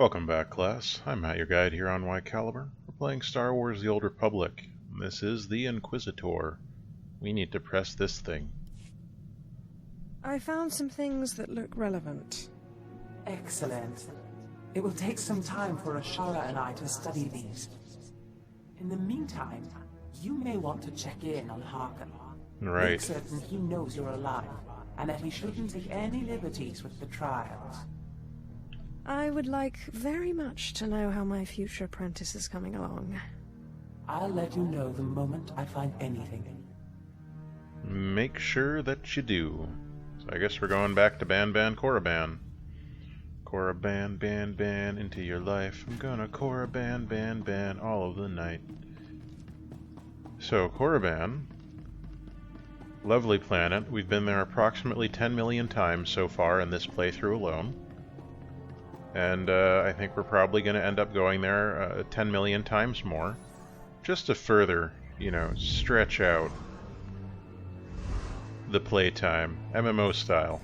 Welcome back, class. I'm Matt, your guide here on Y Caliber. We're playing Star Wars The Old Republic. This is the Inquisitor. We need to press this thing. I found some things that look relevant. Excellent. It will take some time for Ashara and I to study these. In the meantime, you may want to check in on Harkin. Right. Make certain he knows you're alive, and that he shouldn't take any liberties with the trials. I would like very much to know how my future apprentice is coming along. I'll let you know the moment I find anything. Make sure that you do. So I guess we're going back to Ban Korriban. Korriban, ban into your life. I'm gonna Korriban, ban all of the night. So Korriban, lovely planet. We've been there approximately 10 million times so far in this playthrough alone. And I think we're probably going to end up going there 10 million times more. Just to further, stretch out the playtime, MMO style.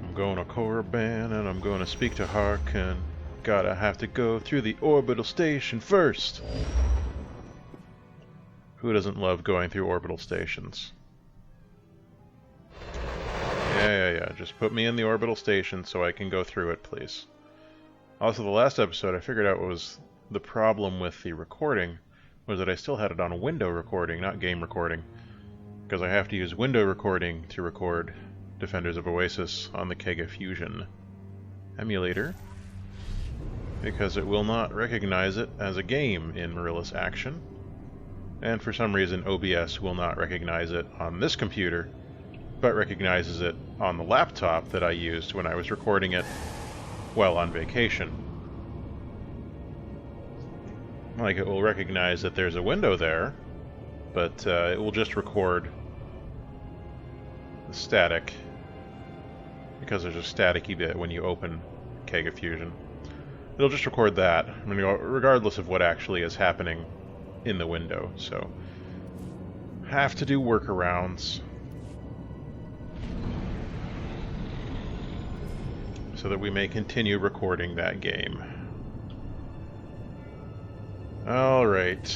I'm going to Korriban and I'm going to speak to Harkin. Gotta have to go through the orbital station first. Who doesn't love going through orbital stations? Yeah. Just put me in the orbital station so I can go through it, please. Also, the last episode, I figured out what was the problem with the recording was that I still had it on a window recording, not game recording. Because I have to use window recording to record Defenders of Oasis on the Kega Fusion emulator. Because it will not recognize it as a game in Marilla's Action. And for some reason, OBS will not recognize it on this computer, but recognizes it on the laptop that I used when I was recording it while on vacation. Like, it will recognize that there's a window there, but it will just record the static, because there's a staticky bit when you open Kega Fusion. It'll just record that, regardless of what actually is happening in the window, so have to do workarounds so that we may continue recording that game. Alright.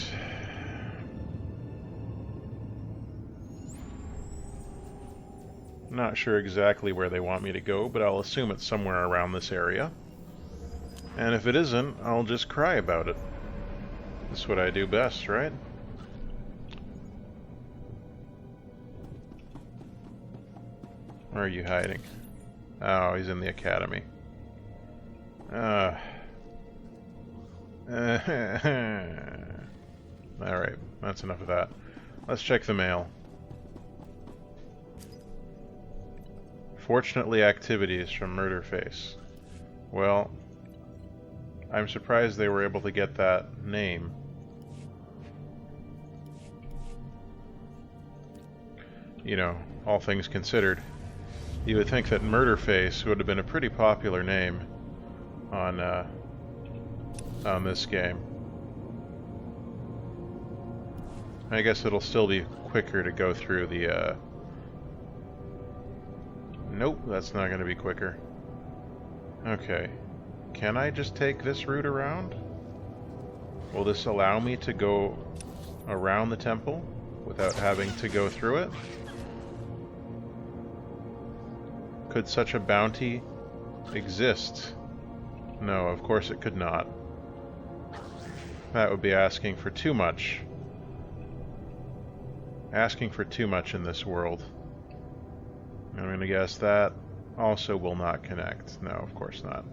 Not sure exactly where they want me to go, but I'll assume it's somewhere around this area. And if it isn't, I'll just cry about it. That's what I do best, right? Where are you hiding? Oh, he's in the academy. Alright, that's enough of that. Let's check the mail. Fortunately, activities from Murderface. Well, I'm surprised they were able to get that name. All things considered. You would think that Murderface would have been a pretty popular name on this game. I guess it'll still be quicker to go through the, Nope, that's not going to be quicker. Okay. Can I just take this route around? Will this allow me to go around the temple without having to go through it? Could such a bounty exist? No, of course it could not. That would be asking for too much. Asking for too much in this world. I'm going to guess that also will not connect. No, of course not.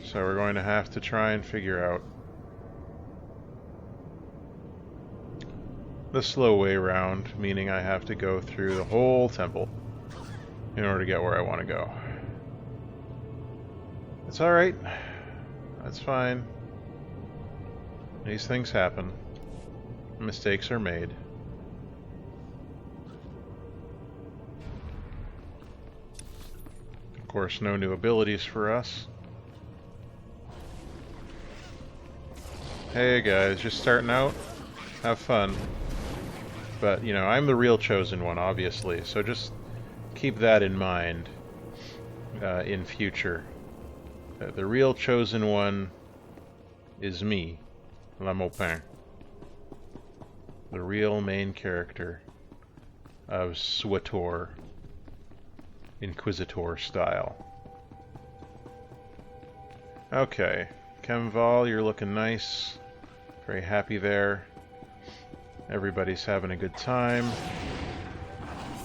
So we're going to have to try and figure out the slow way around, meaning I have to go through the whole temple in order to get where I want to go. It's alright. That's fine. These things happen. Mistakes are made. Of course, no new abilities for us. Hey guys, just starting out? Have fun. But, I'm the real chosen one, obviously, so just keep that in mind in future. The real chosen one is me, Maupin. The real main character of SWTOR, Inquisitor style. Okay, Chemval, you're looking nice. Very happy there. Everybody's having a good time.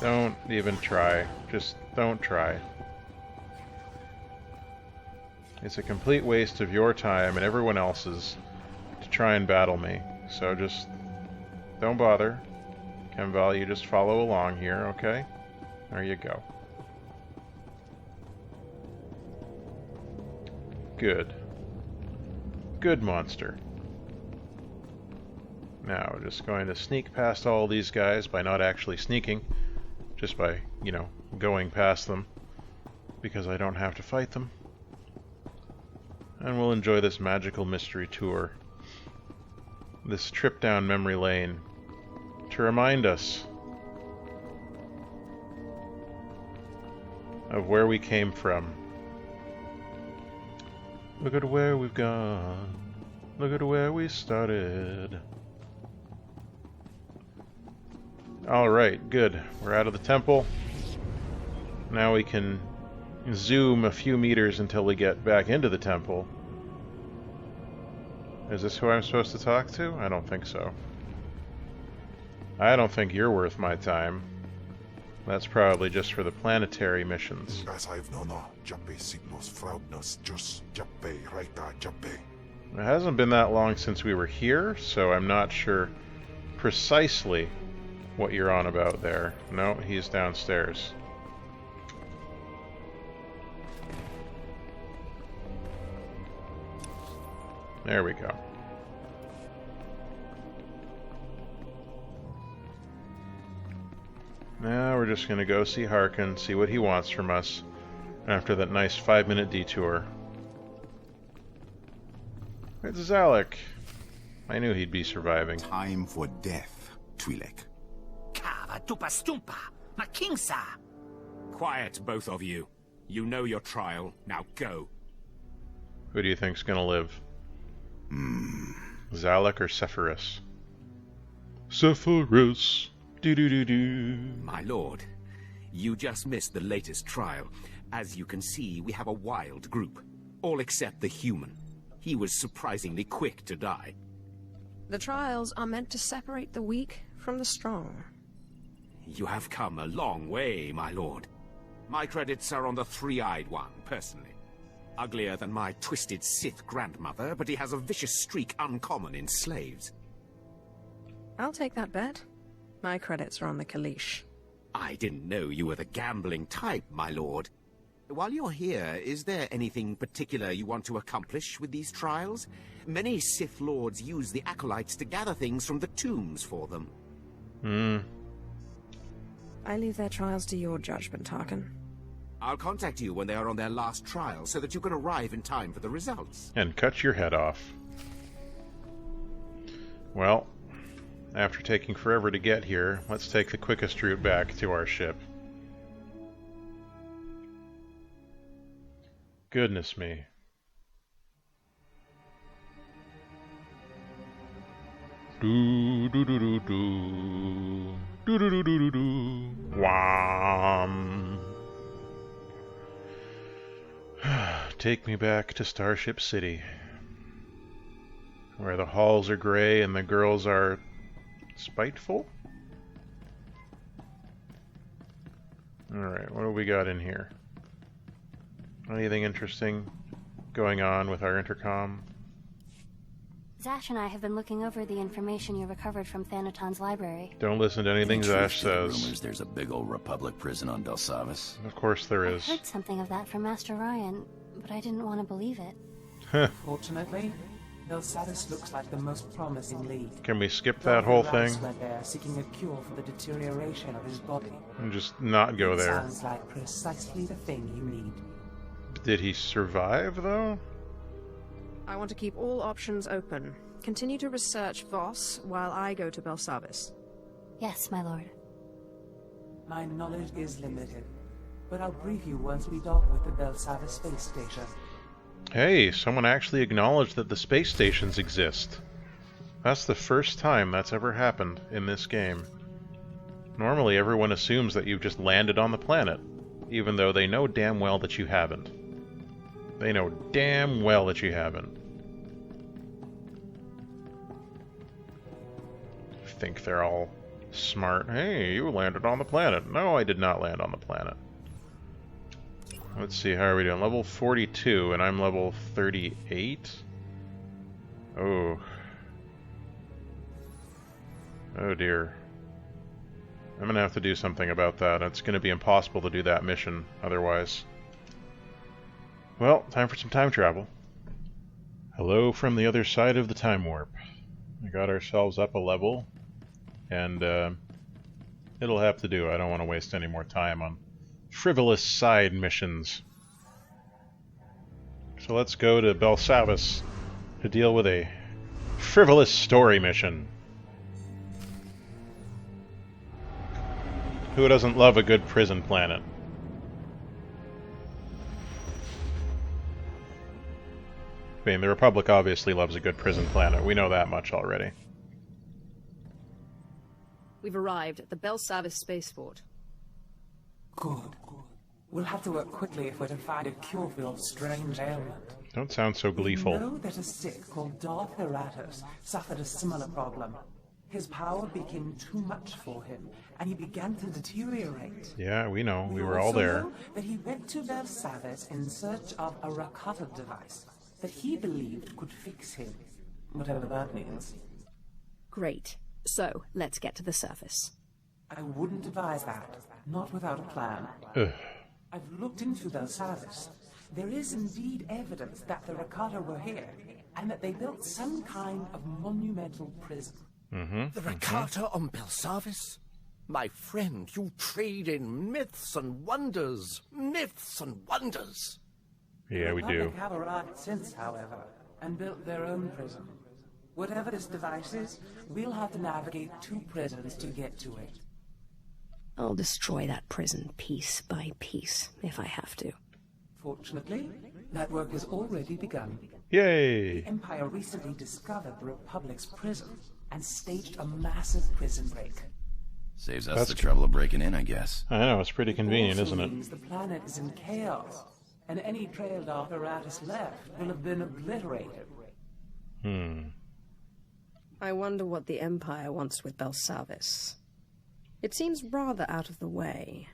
Don't even try. Just don't try. It's a complete waste of your time and everyone else's to try and battle me. So just don't bother. Chemval, you just follow along here, okay? There you go. Good. Good monster. Now, we're just going to sneak past all these guys by not actually sneaking. Just by, you know, going past them. Because I don't have to fight them. And we'll enjoy this magical mystery tour. This trip down memory lane. To remind us of where we came from. Look at where we've gone. Look at where we started. Alright, good. We're out of the temple. Now we can zoom a few meters until we get back into the temple. Is this who I'm supposed to talk to? I don't think so. I don't think you're worth my time. That's probably just for the planetary missions. It hasn't been that long since we were here, so I'm not sure precisely what you're on about there. No, he's downstairs. There we go. Now we're just going to go see Harkin, see what he wants from us, after that nice 5-minute detour. It's Zalek. I knew he'd be surviving. Time for death, Twi'lek. Kava tupa stumpa, makingsa. Quiet, both of you. You know your trial. Now go. Who do you think's going to live? Zalek or Sephiroth? Sephiroth. Do-do-do-do. My lord, you just missed the latest trial. As you can see, we have a wild group. All except the human. He was surprisingly quick to die. The trials are meant to separate the weak from the strong. You have come a long way, my lord. My credits are on the three-eyed one, personally. Uglier than my twisted Sith grandmother, but he has a vicious streak uncommon in slaves. I'll take that bet. My credits are on the Kalish. I didn't know you were the gambling type, my lord. While you're here, is there anything particular you want to accomplish with these trials? Many Sith lords use the acolytes to gather things from the tombs for them. I leave their trials to your judgment, Harkin. I'll contact you when they are on their last trial, so that you can arrive in time for the results. And cut your head off. Well, after taking forever to get here, let's take the quickest route back to our ship. Goodness me. Do do do do do do do do do do. Wham. Take me back to Starship City, where the halls are gray and the girls are spiteful? Alright, what do we got in here? Anything interesting going on with our intercom? Zash and I have been looking over the information you recovered from Thanaton's library. Don't listen to anything Zash says. Rumors there's a big old Republic prison on Belsavis. Of course there is. I heard something of that from Master Ryan, but I didn't want to believe it. Fortunately, Belsavis looks like the most promising lead. Can we skip that whole thing? Went there seeking a cure for the deterioration of his body. And just not go there. Sounds like precisely the thing you need. Did he survive, though? I want to keep all options open. Continue to research Voss while I go to Belsavis. Yes, my lord. My knowledge is limited, but I'll brief you once we dock with the Belsavis space station. Hey, someone actually acknowledged that the space stations exist. That's the first time that's ever happened in this game. Normally everyone assumes that you've just landed on the planet, even though they know damn well that you haven't. They know damn well that you haven't. Think they're all smart. Hey, you landed on the planet. No, I did not land on the planet. Let's see, how are we doing? Level 42, and I'm level 38? Oh. Oh dear. I'm gonna have to do something about that. It's gonna be impossible to do that mission otherwise. Well, time for some time travel. Hello from the other side of the time warp. We got ourselves up a level, and it'll have to do. I don't want to waste any more time on frivolous side missions. So let's go to Belsavis to deal with a frivolous story mission. Who doesn't love a good prison planet? I mean, the Republic obviously loves a good prison planet. We know that much already. We've arrived at the Belsavis spaceport. Good. We'll have to work quickly if we're to find a cure for your strange ailment. Don't sound so gleeful. You know that a Sith called Darth Heratus suffered a similar problem. His power became too much for him, and he began to deteriorate. Yeah, we know. We were all there. Know that he went to Belsavis in search of a Rakata device that he believed could fix him, whatever that means. Great. So, let's get to the surface. I wouldn't advise that. Not without a plan. Ugh. I've looked into Belsavis. There is indeed evidence that the Rakata were here, and that they built some kind of monumental prison. The Rakata on Belsavis? My friend, you trade in myths and wonders. Myths and wonders. Yeah, we The do. Republic have arrived since, however, and built their own prison. Whatever this device is, we'll have to navigate 2 prisons to get to it. I'll destroy that prison piece by piece, if I have to. Fortunately, that work has already begun. Yay! The Empire recently discovered the Republic's prison and staged a massive prison break. Saves us That's the trouble of breaking in, I guess. I know, it's pretty convenient, Also isn't it? means the planet is in chaos, and any trail Darth Heratus left will have been obliterated. I wonder what the Empire wants with Belsavis. It seems rather out of the way.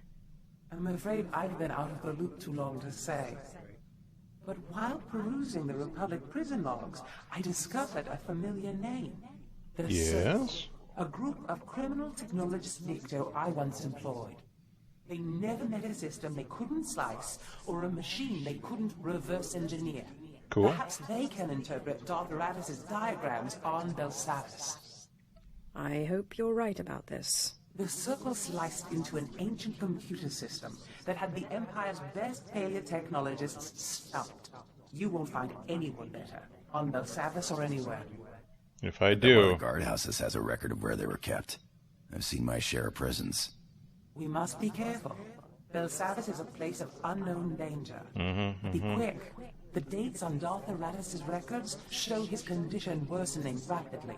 I'm afraid I've been out of the loop too long to say. But while perusing the Republic prison logs, I discovered a familiar name. The Yes? Sith, a group of criminal technologists Nikto I once employed. They never met a system they couldn't slice, or a machine they couldn't reverse engineer. Cool. Perhaps they can interpret Darth Heratus' diagrams on Belsavis. I hope you're right about this. The circle sliced into an ancient computer system that had the Empire's best paleotechnologists stumped. You won't find anyone better, on Belsavis or anywhere. If I One of do... the guardhouses has a record of where they were kept. I've seen my share of prisons. We must be careful. Belsavis is a place of unknown danger. Be quick. The dates on Darth Heratus' records show his condition worsening rapidly.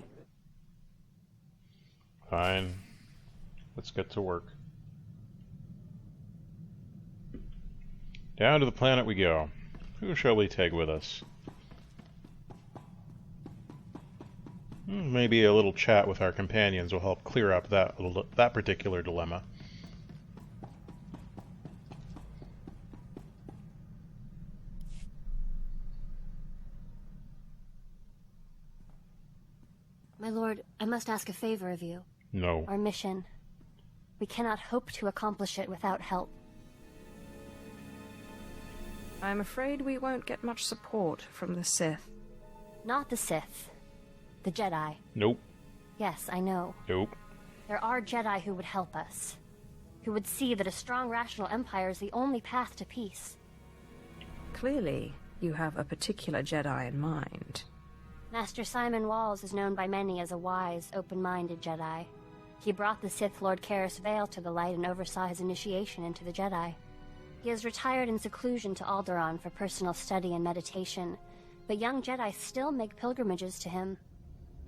Fine. Let's get to work. Down to the planet we go. Who shall we take with us? Maybe a little chat with our companions will help clear up that particular dilemma. My lord, I must ask a favor of you. No. Our mission. We cannot hope to accomplish it without help. I'm afraid we won't get much support from the Sith. Not the Sith. The Jedi. Nope. Yes, I know. Nope. There are Jedi who would help us. Who would see that a strong, rational empire is the only path to peace. Clearly, you have a particular Jedi in mind. Master Simon Walls is known by many as a wise, open-minded Jedi. He brought the Sith Lord Karis Vale to the light and oversaw his initiation into the Jedi. He has retired in seclusion to Alderaan for personal study and meditation, but young Jedi still make pilgrimages to him.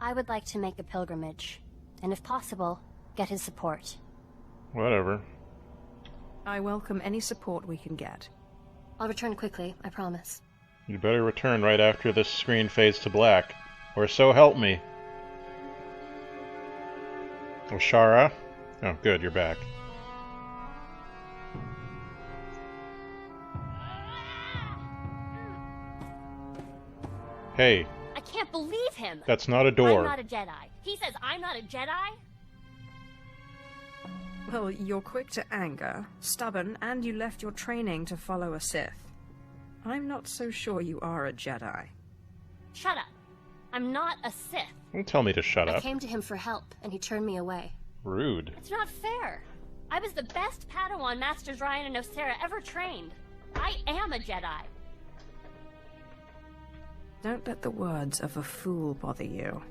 I would like to make a pilgrimage, and if possible, get his support. Whatever. I welcome any support we can get. I'll return quickly, I promise. You better return right after this screen fades to black, or so help me. Oh, Shara? Oh, good, you're back. Hey. I can't believe him! That's not a door. I'm not a Jedi. He says I'm not a Jedi? Well, you're quick to anger, stubborn, and you left your training to follow a Sith. I'm not so sure you are a Jedi. Shut up. I'm not a Sith. Don't tell me to shut up. I came to him for help, and he turned me away. Rude. It's not fair. I was the best Padawan Masters Ryan and Osera ever trained. I am a Jedi. Don't let the words of a fool bother you.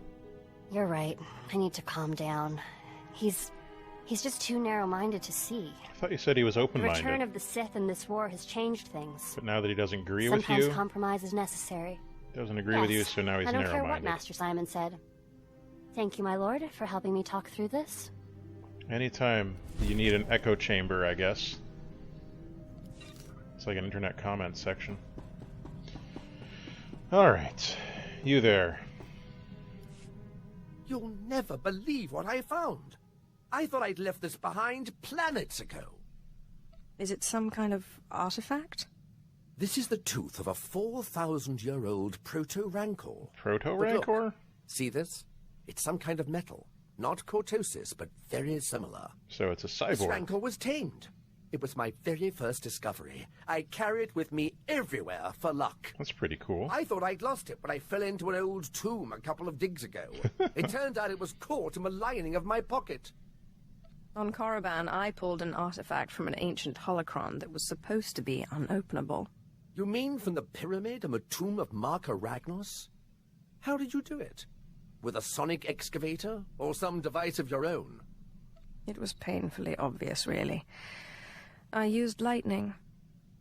You're right. I need to calm down. He's just too narrow-minded to see. I thought you said he was The open-minded. return of the Sith in this war has changed things. But now that he doesn't agree with Sometimes you, compromise is necessary. doesn't agree with you, so now he's I don't care what narrow-minded. Master Simon said. Thank you, my lord, for helping me talk through this. Anytime you need an echo chamber, I guess. It's like an internet comment section. Alright. You there. You'll never believe what I found. I thought I'd left this behind planets ago. Is it some kind of artifact? This is the tooth of a 4,000-year-old proto-rancor. Proto-rancor? See this? It's some kind of metal. Not cortosis, but very similar. So it's a This cyborg. rancor was tamed. It was my very first discovery. I carry it with me everywhere for luck. That's pretty cool. I thought I'd lost it when I fell into an old tomb a couple of digs ago. It turned out it was caught in the lining of my pocket. On Korriban, I pulled an artifact from an ancient holocron that was supposed to be unopenable. You mean from the pyramid and the tomb of Marka Ragnos? How did you do it? With a sonic excavator, or some device of your own? It was painfully obvious, really. I used lightning.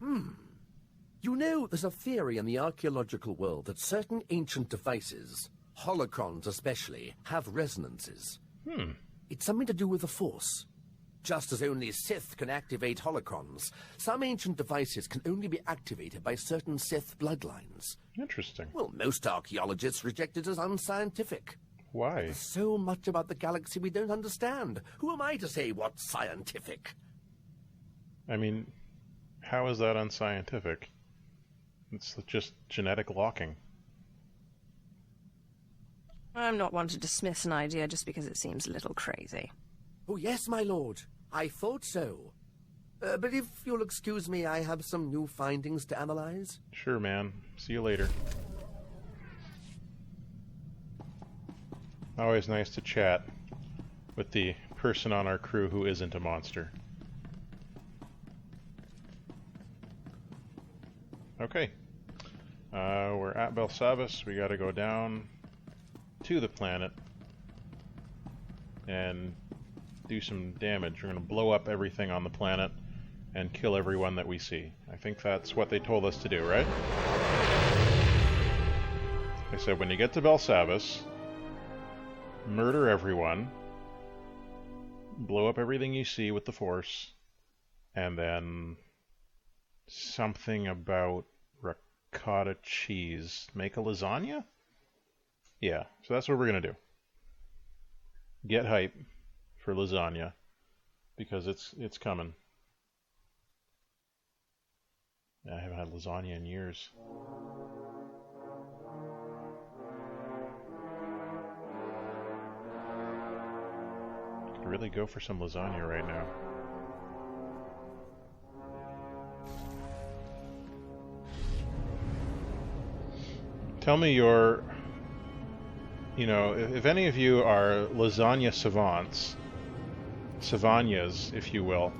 You know, there's a theory in the archaeological world that certain ancient devices, holocrons especially, have resonances. It's something to do with the Force. Just as only Sith can activate holocrons, some ancient devices can only be activated by certain Sith bloodlines. Interesting. Well, most archaeologists reject it as unscientific. Why? There's so much about the galaxy we don't understand. Who am I to say what's scientific? I mean, how is that unscientific? It's just genetic locking. I'm not one to dismiss an idea just because it seems a little crazy. Oh, yes, my lord. I thought so. But if you'll excuse me, I have some new findings to analyze. Sure, man. See you later. Always nice to chat with the person on our crew who isn't a monster. Okay. We're at Belsavis. We gotta go down to the planet and do some damage. We're gonna blow up everything on the planet and kill everyone that we see. I think that's what they told us to do, right? They said when you get to Belsavis, murder everyone, blow up everything you see with the Force, and then something about ricotta cheese. Make a lasagna? Yeah, so that's what we're gonna do. Get hype for lasagna, because it's coming. I haven't had lasagna in years. Could really go for some lasagna right now. Tell me your, if any of you are lasagna savants, savagnas, if you will,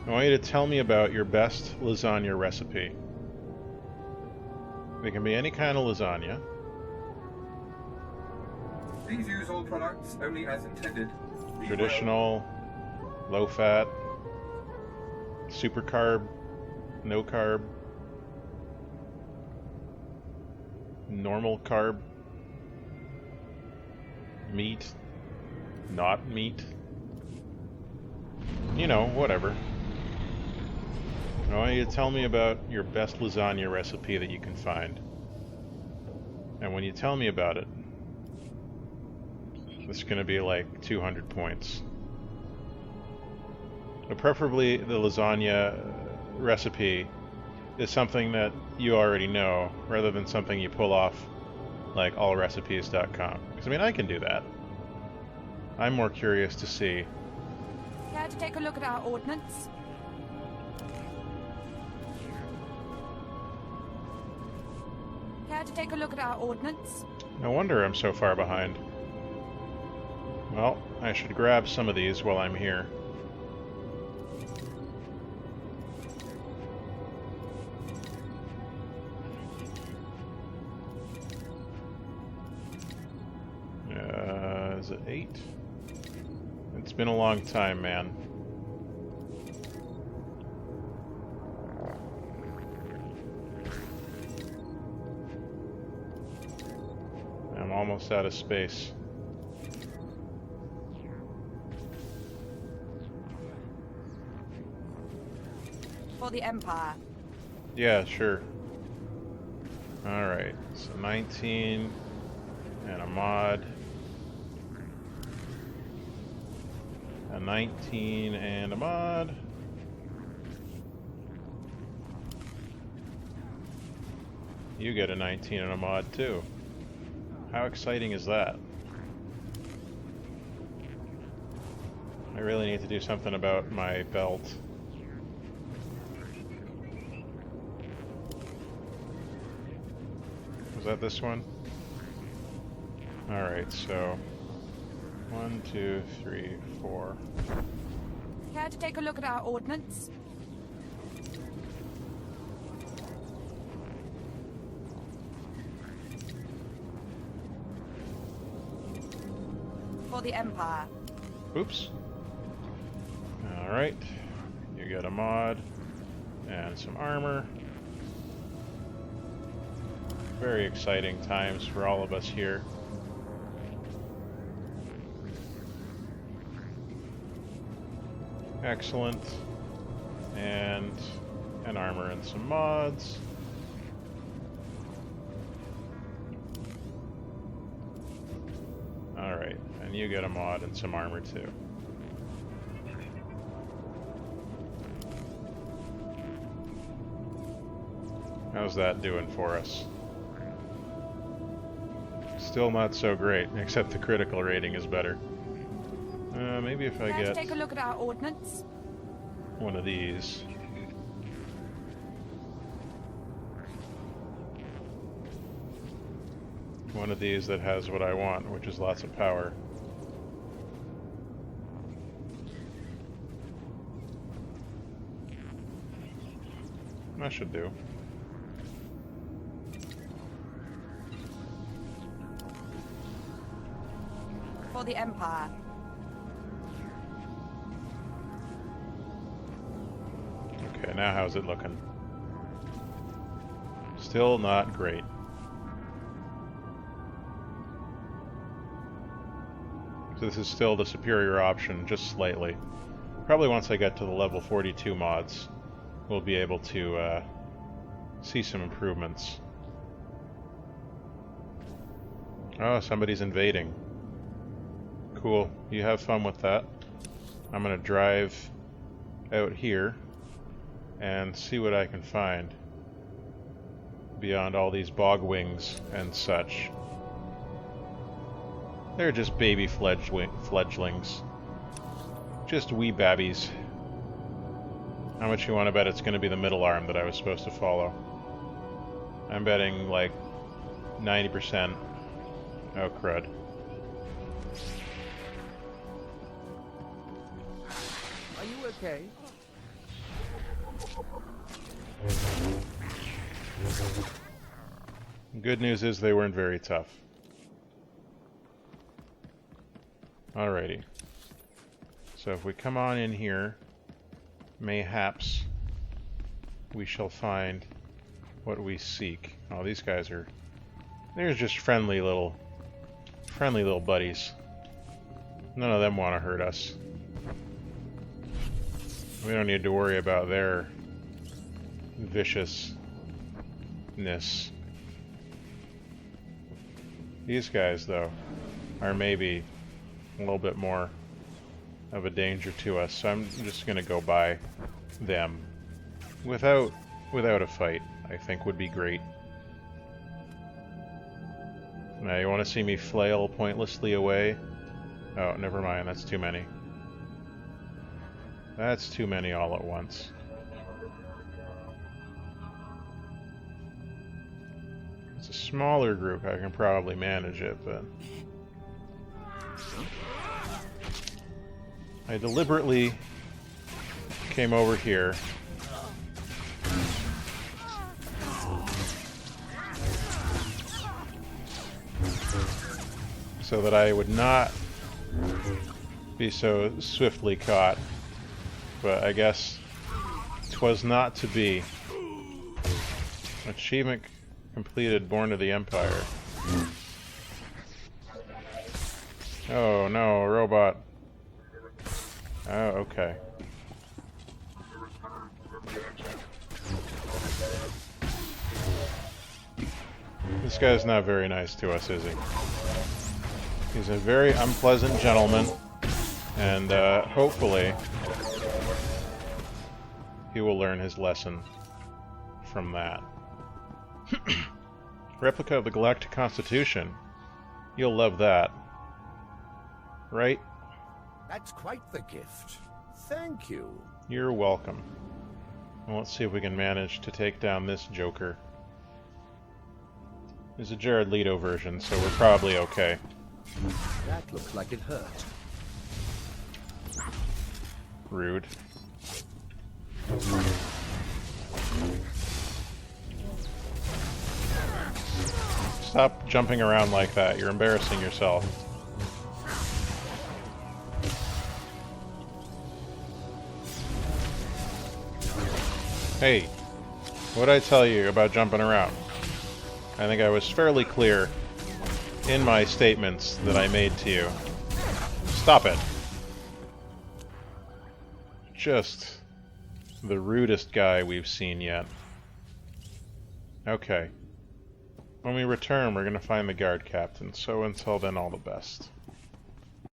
I want you to tell me about your best lasagna recipe. It can be any kind of lasagna. Please use all products only as intended. Traditional, low fat, super carb, no carb, normal carb, meat, not meat. You know, whatever. I want you to tell me about your best lasagna recipe that you can find. And when you tell me about it, it's going to be like 200 points. But preferably the lasagna recipe is something that you already know, rather than something you pull off like allrecipes.com. Because, I mean, I can do that. I'm more curious to see. Care to take a look at our ordnance? Care to take a look at our ordnance? No wonder I'm so far behind. Well, I should grab some of these while I'm here. Is it 8? It's been a long time, man. I'm almost out of space. For the Empire. Yeah, sure. Alright, so 19 and a mod. A 19 and a mod. You get a 19 and a mod too. How exciting is that? I really need to do something about my belt. Was that this one? Alright, so 1, 2, 3, 4. Care to take a look at our ordnance? For the Empire. Oops. Alright. You get a mod and some armor. Very exciting times for all of us here. Excellent. And an armor and some mods. Alright, and you get a mod and some armor too. How's that doing for us? Still not so great, except the critical rating is better. Maybe if I get... take a look at our ordnance. One of these. One of these that has what I want, which is lots of power. That should do. For the Empire. Okay, now how's it looking? Still not great. So this is still the superior option, just slightly. Probably once I get to the level 42 mods, we'll be able to see some improvements. Oh, somebody's invading. Cool. You have fun with that. I'm gonna drive out here and see what I can find beyond all these bog wings and such. They're just baby fledglings. Just wee babbies. How much you want to bet it's going to be the middle arm that I was supposed to follow? I'm betting like 90%. Oh, crud. Are you okay? Good news is they weren't very tough. Alrighty. So if we come on in here, mayhaps we shall find what we seek. Oh, these guys are... They're just friendly little buddies. None of them want to hurt us. We don't need to worry about their viciousness. These guys, though, are maybe a little bit more of a danger to us, so I'm just gonna go by them without a fight. I think would be great. Now, you want to see me flail pointlessly away? Oh, never mind. That's too many. That's too many all at once. It's a smaller group. I can probably manage it, but... I deliberately came over here so that I would not be so swiftly caught, but I guess 'twas not to be. Achievement completed, Born of the Empire. Oh no, a robot. Oh, okay. This guy's not very nice to us, is he? He's a very unpleasant gentleman, and hopefully he will learn his lesson from that. Replica of the Galactic Constitution. You'll love that. Right? That's quite the gift. Thank you. You're welcome. Well, let's see if we can manage to take down this joker. There's a Jared Leto version, so we're probably okay. That looks like it hurt. Rude. Stop jumping around like that. You're embarrassing yourself. Hey, what'd I tell you about jumping around? I think I was fairly clear in my statements that I made to you. Stop it. Just the rudest guy we've seen yet. Okay. When we return, we're going to find the guard captain, so until then, all the best.